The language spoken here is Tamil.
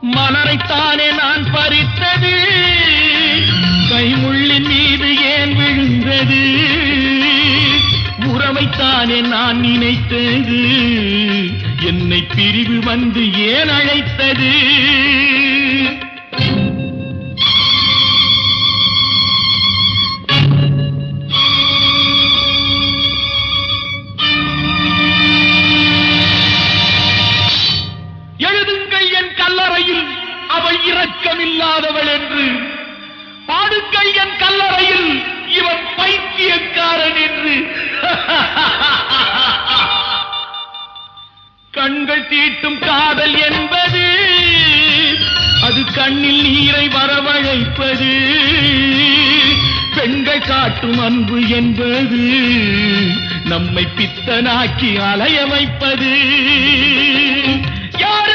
மலரைத்தானே நான் பறித்தது, கைமுள்ளின் மீது ஏன் விழுந்தது? உறவைத்தானே நான் நினைத்தது, என்னை பிரிவு வந்து ஏன் அழைத்தது? எழுதுங்கள் என் கல்லறையில் அவள் இரக்கமில்லாதவள் என்று, பாடுங்கள் என் கல்லறையில் இவன் பைத்தியக்காரன் என்று. கண்கள் தீட்டும் காதல் என்பது அது கண்ணில் நீரை வரவழைப்பது, பெண்கள் காட்டும் அன்பு என்பது நம்மை பித்தனாக்கி அலைய வைப்பது.